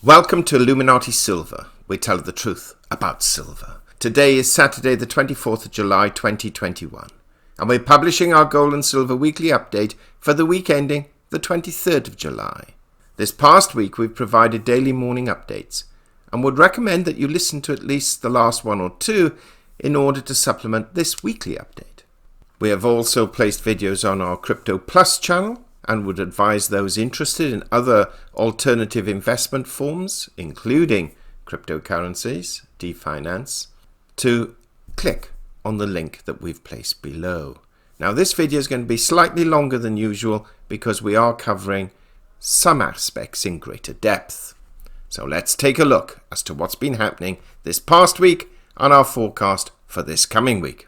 Welcome to Illuminati Silver. We tell the truth about silver. Today is Saturday the 24th of July 2021 and we're publishing our gold and silver weekly update for the week ending the 23rd of July. This past week we've provided daily morning updates and would recommend that you listen to at least the last one or two in order to supplement this weekly update. We have also placed videos on our Crypto Plus channel and would advise those interested in other alternative investment forms, including cryptocurrencies, definance, to click on the link that we've placed below. Now this video is going to be slightly longer than usual because we are covering some aspects in greater depth. So let's take a look as to what's been happening this past week and our forecast for this coming week.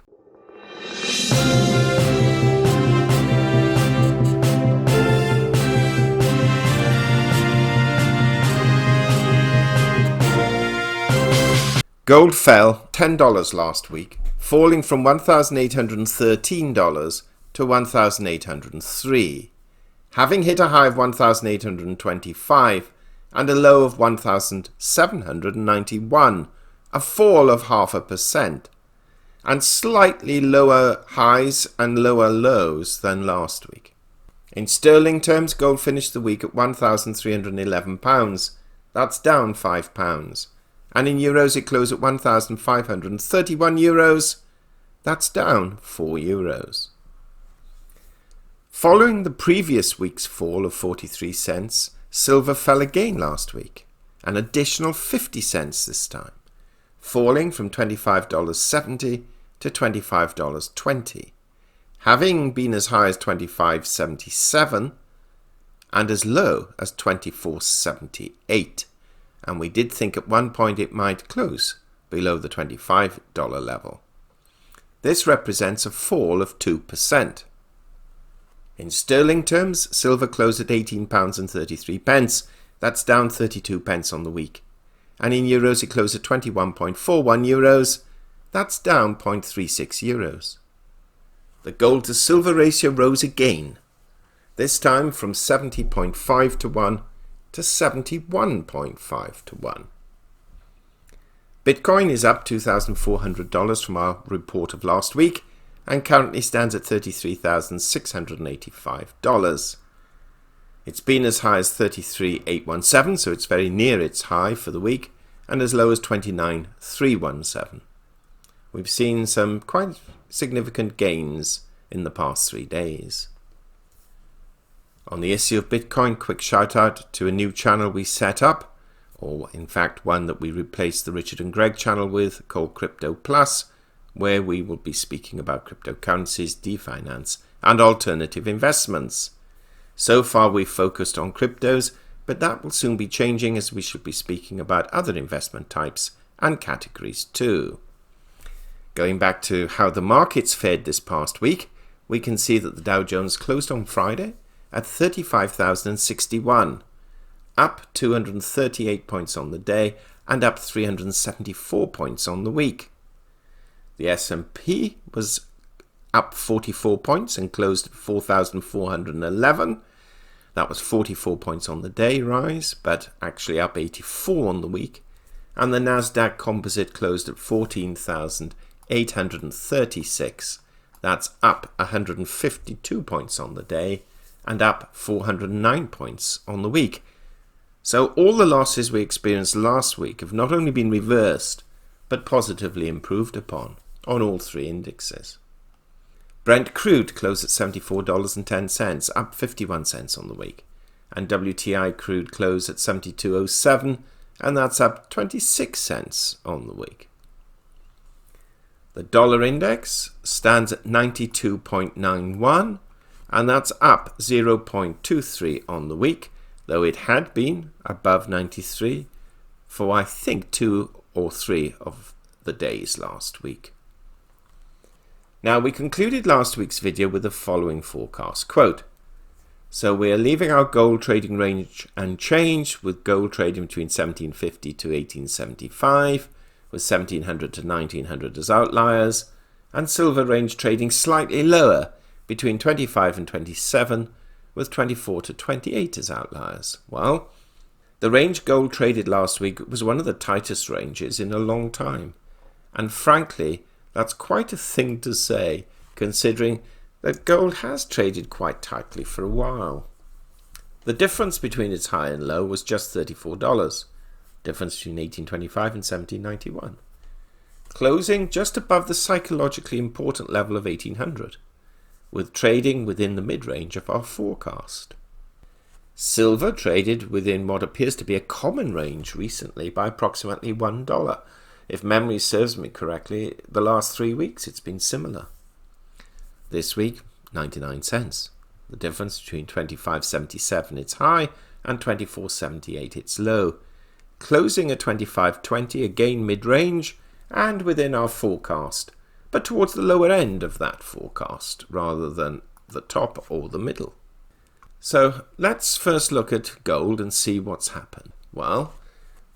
Gold fell $10 last week, falling from $1,813 to $1,803, having hit a high of $1,825 and a low of $1,791, a fall of 0.5%, and slightly lower highs and lower lows than last week. In sterling terms, gold finished the week at £1,311, that's down £5. And in euros it closed at €1,531, that's down €4. Following the previous week's fall of 43 cents, silver fell again last week, an additional 50 cents this time, falling from $25.70 to $25.20, having been as high as $25.77 and as low as $24.78. And we did think at one point it might close below the $25 level. This represents a fall of 2%. In sterling terms, silver closed at £18.33, that's down 32 pence on the week. And in euros it closed at 21.41 euros, that's down 0.36 euros. The gold to silver ratio rose again, this time from 70.5 to 1 to 71.5 to 1. Bitcoin is up $2,400 from our report of last week and currently stands at $33,685. It's been as high as 33,817, so it's very near its high for the week, and as low as 29,317. We've seen some quite significant gains in the past 3 days. On the issue of Bitcoin, quick shout out to a new channel we set up, or in fact one that we replaced the Richard and Greg channel with, called Crypto Plus, where we will be speaking about cryptocurrencies, definance and alternative investments. So far we've focused on cryptos, but that will soon be changing as we should be speaking about other investment types and categories too. Going back to how the markets fared this past week, we can see that the Dow Jones closed on Friday at 35,061, up 238 points on the day and up 374 points on the week. The S&P was up 44 points and closed at 4,411. That was 44 points on the day rise, but actually up 84 on the week. And the Nasdaq Composite closed at 14,836. That's up 152 points on the day and up 409 points on the week. So all the losses we experienced last week have not only been reversed, but positively improved upon on all three indexes. Brent crude closed at $74.10, up 51 cents on the week. And WTI crude closed at $72.07, and that's up 26 cents on the week. The dollar index stands at 92.91, and that's up 0.23 on the week, though it had been above 93 for I think 2 or 3 of the days last week. Now we concluded last week's video with the following forecast, quote, so we are leaving our gold trading range unchanged, with gold trading between 1750 to 1875, with 1700 to 1900 as outliers, and silver range trading slightly lower between 25 and 27, with 24 to 28 as outliers. Well, The range gold traded last week was one of the tightest ranges in a long time. And frankly, that's quite a thing to say, considering that gold has traded quite tightly for a while. The difference between its high and low was just $34, difference between 1825 and 1791, closing just above the psychologically important level of 1800, with trading within the mid-range of our forecast. Silver traded within what appears to be a common range recently by approximately $1. If memory serves me correctly, the last 3 weeks it's been similar. This week, 99 cents. The difference between 25.77 its high and 24.78 its low, closing at 25.20, again mid-range and within our forecast, but towards the lower end of that forecast rather than the top or the middle. So let's first look at gold and see what's happened. Well,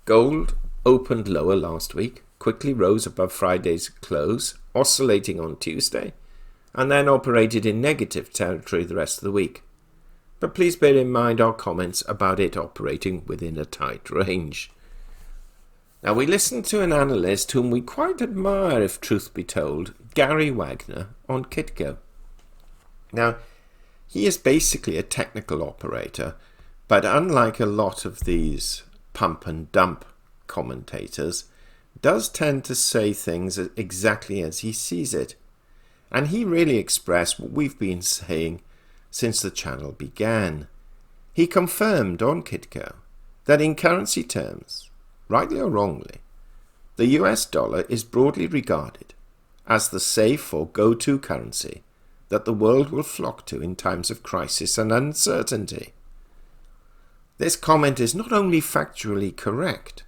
gold opened lower last week, quickly rose above Friday's close, oscillating on Tuesday, and then operated in negative territory the rest of the week. But please bear in mind our comments about it operating within a tight range. Now, we listened to an analyst whom we quite admire, if truth be told, Gary Wagner, on Kitco. Now, he is basically a technical operator, but unlike a lot of these pump and dump commentators, does tend to say things exactly as he sees it. And he really expressed what we've been saying since the channel began. He confirmed on Kitco that in currency terms, rightly or wrongly, the US dollar is broadly regarded as the safe or go-to currency that the world will flock to in times of crisis and uncertainty. This comment is not only factually correct,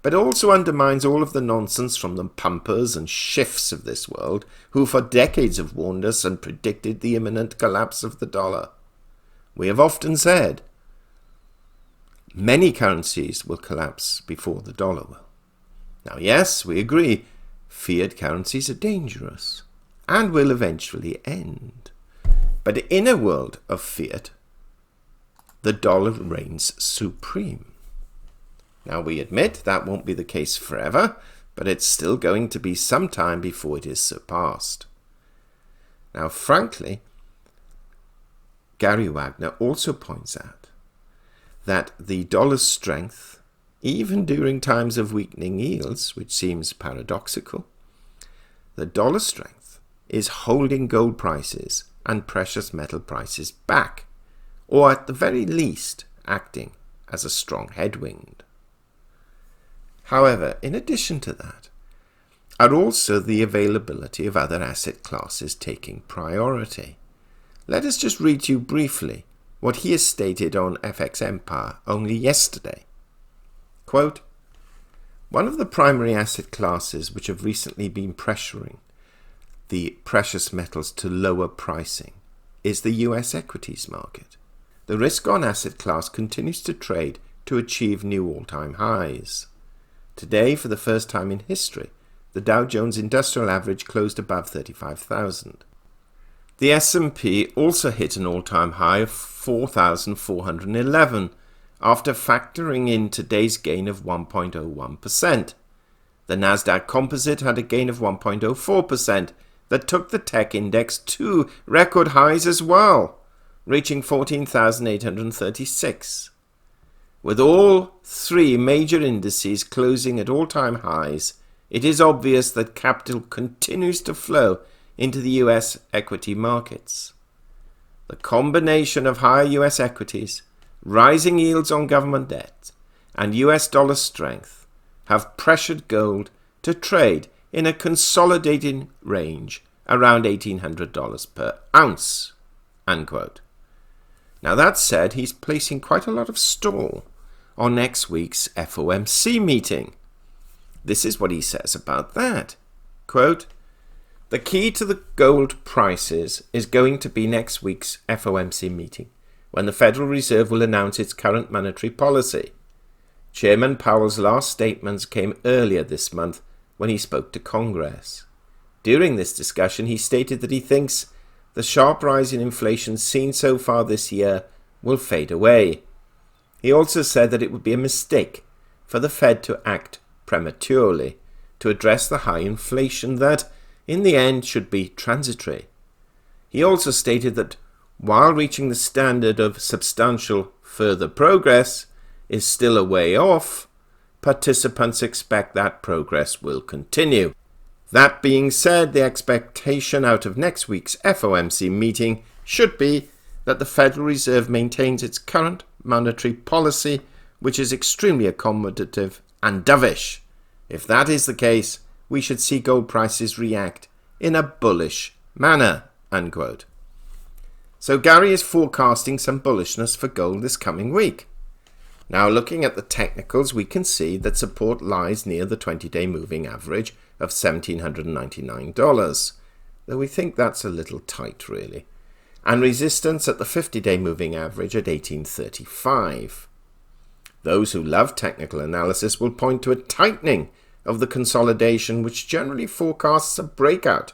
but also undermines all of the nonsense from the pumpers and shifts of this world who for decades have warned us and predicted the imminent collapse of the dollar. We have often said, many currencies will collapse before the dollar will. Now yes, we agree, fiat currencies are dangerous and will eventually end. But in a world of fiat, the dollar reigns supreme. Now we admit that won't be the case forever, but it's still going to be some time before it is surpassed. Now frankly, Gary Wagner also points out that the dollar's strength, even during times of weakening yields, which seems paradoxical, the dollar's strength is holding gold prices and precious metal prices back, or at the very least acting as a strong headwind. However, in addition to that, are also the availability of other asset classes taking priority. Let us just read to you briefly what he has stated on FX Empire only yesterday. Quote, "One of the primary asset classes which have recently been pressuring the precious metals to lower pricing is the US equities market. The risk-on asset class continues to trade to achieve new all-time highs. Today, for the first time in history, the Dow Jones Industrial Average closed above 35,000. The S&P also hit an all-time high of 4,411 after factoring in today's gain of 1.01%. The Nasdaq Composite had a gain of 1.04% that took the tech index to record highs as well, reaching 14,836. With all three major indices closing at all-time highs, it is obvious that capital continues to flow into the US equity markets. The combination of higher US equities, rising yields on government debt, and US dollar strength have pressured gold to trade in a consolidating range around $1,800 per ounce." Unquote. Now that said, he's placing quite a lot of store on next week's FOMC meeting. This is what he says about that. Quote, "The key to the gold prices is going to be next week's FOMC meeting, when the Federal Reserve will announce its current monetary policy. Chairman Powell's last statements came earlier this month when he spoke to Congress. During this discussion, he stated that he thinks the sharp rise in inflation seen so far this year will fade away. He also said that it would be a mistake for the Fed to act prematurely to address the high inflation that, in the end, should be transitory. He also stated that while reaching the standard of substantial further progress is still a way off, participants expect that progress will continue. That being said, the expectation out of next week's FOMC meeting should be that the Federal Reserve maintains its current monetary policy, which is extremely accommodative and dovish. If that is the case, we should see gold prices react in a bullish manner, unquote. So Gary is forecasting some bullishness for gold this coming week. Now, looking at the technicals, we can see that support lies near the 20-day moving average of $1,799, though we think that's a little tight, really, and resistance at the 50-day moving average at $1,835. Those who love technical analysis will point to a tightening of the consolidation, which generally forecasts a breakout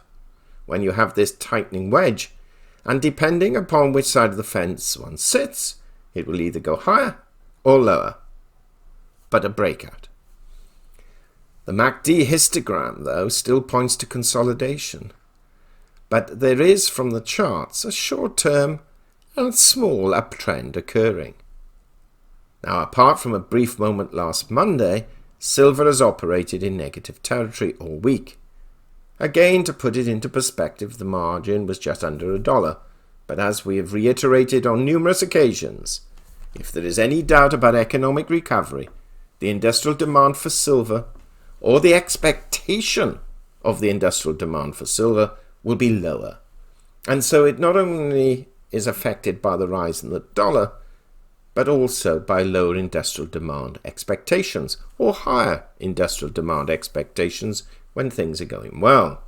when you have this tightening wedge, and depending upon which side of the fence one sits, it will either go higher or lower, but a breakout. The MACD histogram, though, still points to consolidation, but there is, from the charts, a short-term and small uptrend occurring. Now, apart from a brief moment last Monday, silver has operated in negative territory all week. Again, to put it into perspective, the margin was just under $1, but as we have reiterated on numerous occasions, if there is any doubt about economic recovery, the industrial demand for silver, or the expectation of the industrial demand for silver, will be lower. And so it not only is affected by the rise in the dollar, but also by lower industrial demand expectations, or higher industrial demand expectations when things are going well.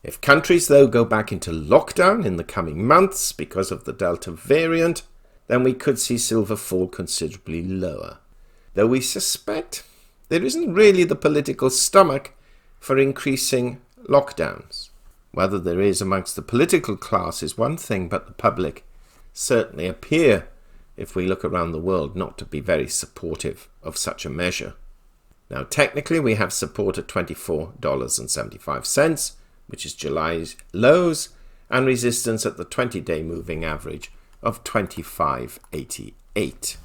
If countries, though, go back into lockdown in the coming months because of the Delta variant, then we could see silver fall considerably lower, though we suspect there isn't really the political stomach for increasing lockdowns. Whether there is amongst the political class is one thing, but the public certainly appear, if we look around the world, not to be very supportive of such a measure. Now, technically, we have support at $24.75, which is July's lows, and resistance at the 20-day moving average of $25.88.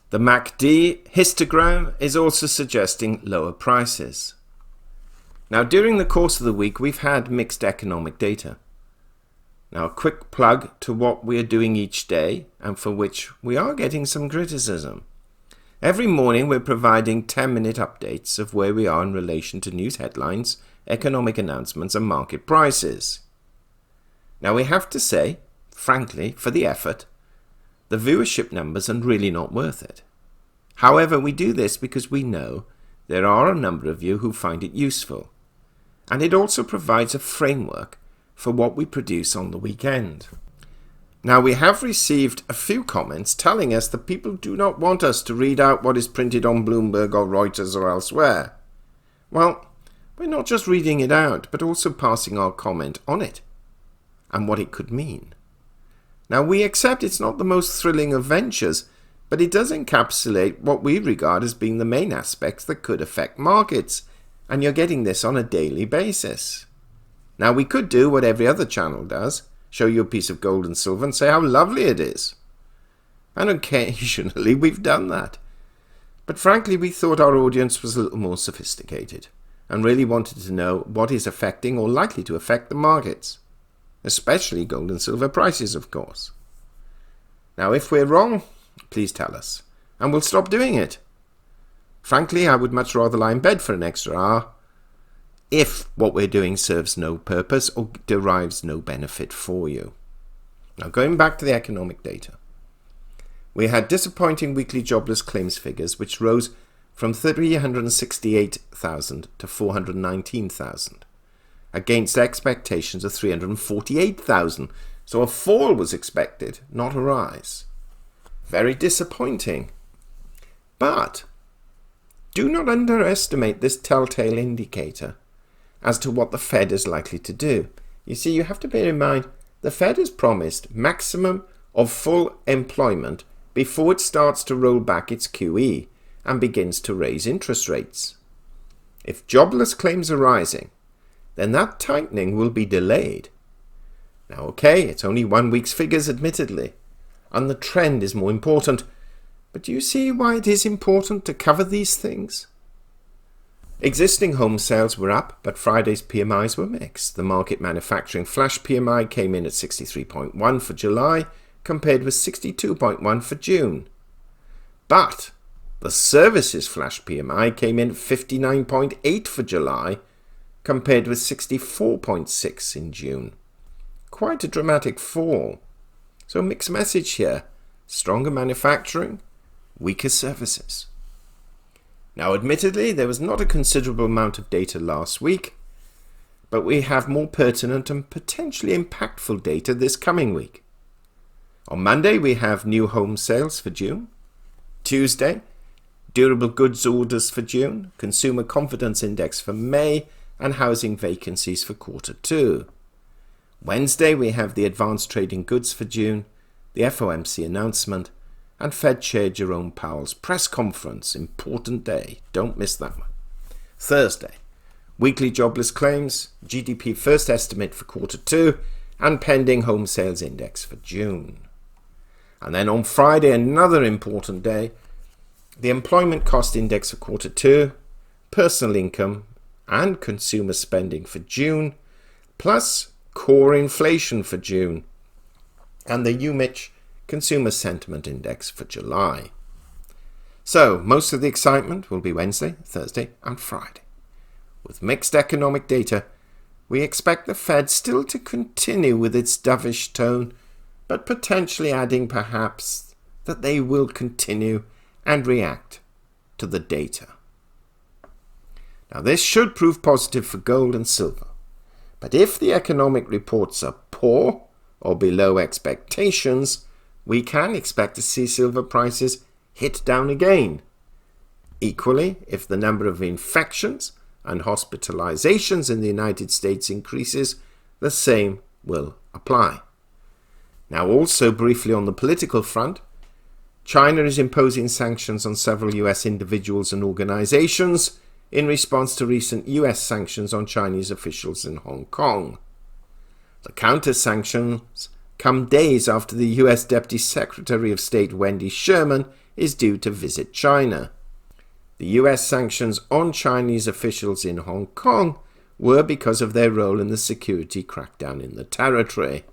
The MACD histogram is also suggesting lower prices. Now, during the course of the week, we've had mixed economic data. Now, a quick plug to what we are doing each day, and for which we are getting some criticism. Every morning, we're providing 10-minute updates of where we are in relation to news headlines, economic announcements, and market prices. Now, we have to say, frankly, for the effort, the viewership numbers are really not worth it. However, we do this because we know there are a number of you who find it useful, and it also provides a framework for what we produce on the weekend. Now, we have received a few comments telling us that people do not want us to read out what is printed on Bloomberg or Reuters or elsewhere. Well, we're not just reading it out, but also passing our comment on it and what it could mean. Now, we accept it's not the most thrilling of ventures, but it does encapsulate what we regard as being the main aspects that could affect markets, and you're getting this on a daily basis. Now, we could do what every other channel does, show you a piece of gold and silver and say how lovely it is. And occasionally we've done that. But frankly, we thought our audience was a little more sophisticated and really wanted to know what is affecting or likely to affect the markets, especially gold and silver prices, of course. Now, if we're wrong, please tell us, and we'll stop doing it. Frankly, I would much rather lie in bed for an extra hour if what we're doing serves no purpose or derives no benefit for you. Now, going back to the economic data, we had disappointing weekly jobless claims figures, which rose from 368,000 to 419,000, against expectations of 348,000. So a fall was expected, not a rise. Very disappointing. But do not underestimate this telltale indicator as to what the Fed is likely to do. You see, you have to bear in mind the Fed has promised maximum of full employment before it starts to roll back its QE and begins to raise interest rates. If jobless claims are rising, then that tightening will be delayed. Now, okay, it's only 1 week's figures, admittedly, and the trend is more important, but do you see why it is important to cover these things? Existing home sales were up, but Friday's PMIs were mixed. The market manufacturing flash PMI came in at 63.1 for July, compared with 62.1 for June. But the services flash PMI came in at 59.8 for July, compared with 64.6 in June. Quite a dramatic fall. So mixed message here. Stronger manufacturing, weaker services. Now, admittedly, there was not a considerable amount of data last week, but we have more pertinent and potentially impactful data this coming week. On Monday, we have new home sales for June. Tuesday, durable goods orders for June, consumer confidence index for May, and housing vacancies for Q2. Wednesday, we have the advanced trading goods for June, the FOMC announcement, and Fed Chair Jerome Powell's press conference. Important day. Don't miss that one. Thursday, weekly jobless claims, GDP first estimate for Q2, and pending home sales index for June. And then on Friday, another important day, the employment cost index for Q2, personal income, and consumer spending for June, plus core inflation for June, and the UMich Consumer Sentiment Index for July. So, most of the excitement will be Wednesday, Thursday, and Friday. With mixed economic data, we expect the Fed still to continue with its dovish tone, but potentially adding perhaps that they will continue and react to the data. Now, this should prove positive for gold and silver. But if the economic reports are poor or below expectations, we can expect to see silver prices hit down again. Equally, if the number of infections and hospitalizations in the United States increases, the same will apply. Now, also briefly on the political front, China is imposing sanctions on several US individuals and organizations in response to recent US sanctions on Chinese officials in Hong Kong. The counter-sanctions come days after the US Deputy Secretary of State Wendy Sherman is due to visit China. The US sanctions on Chinese officials in Hong Kong were because of their role in the security crackdown in the territory.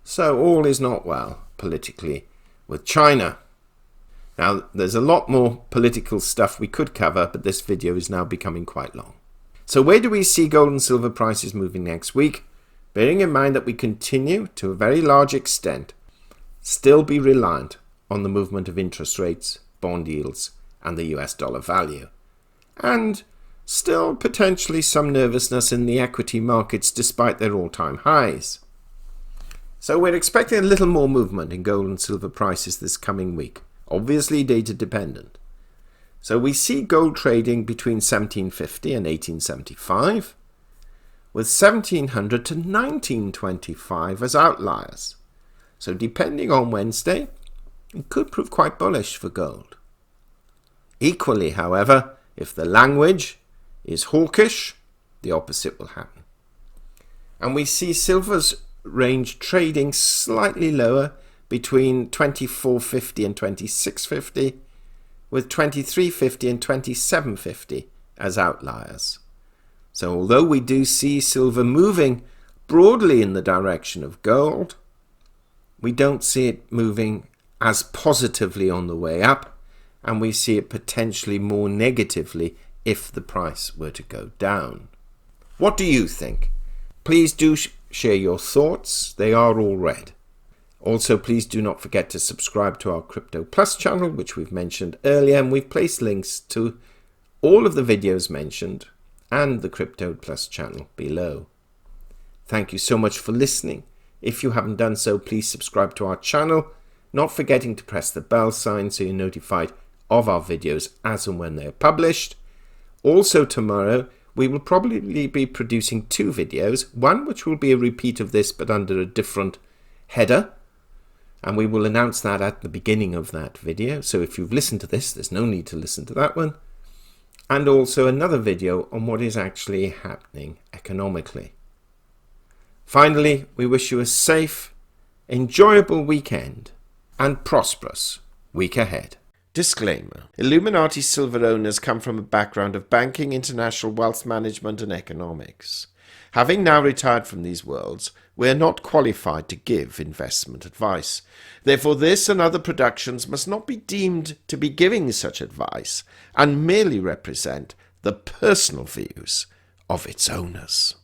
So all is not well politically with China. Now, there's a lot more political stuff we could cover, but this video is now becoming quite long. So where do we see gold and silver prices moving next week? Bearing in mind that we continue, to a very large extent, still be reliant on the movement of interest rates, bond yields, and the US dollar value. And still potentially some nervousness in the equity markets despite their all-time highs. So we're expecting a little more movement in gold and silver prices this coming week, obviously data dependent. So we see gold trading between 1750 and 1875, with 1700 to 1925 as outliers. So depending on Wednesday, it could prove quite bullish for gold. Equally, however, if the language is hawkish, the opposite will happen. And we see silver's range trading slightly lower between 2450 and 2650, with 2350 and 2750 as outliers. So although we do see silver moving broadly in the direction of gold, we don't see it moving as positively on the way up, and we see it potentially more negatively if the price were to go down. What do you think? Please do share your thoughts. They are all read. Also, please do not forget to subscribe to our Crypto Plus channel, which we've mentioned earlier, and we've placed links to all of the videos mentioned and the Crypto Plus channel below. Thank you so much for listening. If you haven't done so, please subscribe to our channel, not forgetting to press the bell sign so you're notified of our videos as and when they're published. Also tomorrow, we will probably be producing 2 videos, one which will be a repeat of this but under a different header, And we will announce that at the beginning of that video. So if you've listened to this, there's no need to listen to that one. And also another video on what is actually happening economically. Finally, we wish you a safe, enjoyable weekend and prosperous week ahead. Disclaimer. Illuminati silver owners come from a background of banking, international wealth management and economics. Having now retired from these worlds, we are not qualified to give investment advice. Therefore, this and other productions must not be deemed to be giving such advice and merely represent the personal views of its owners.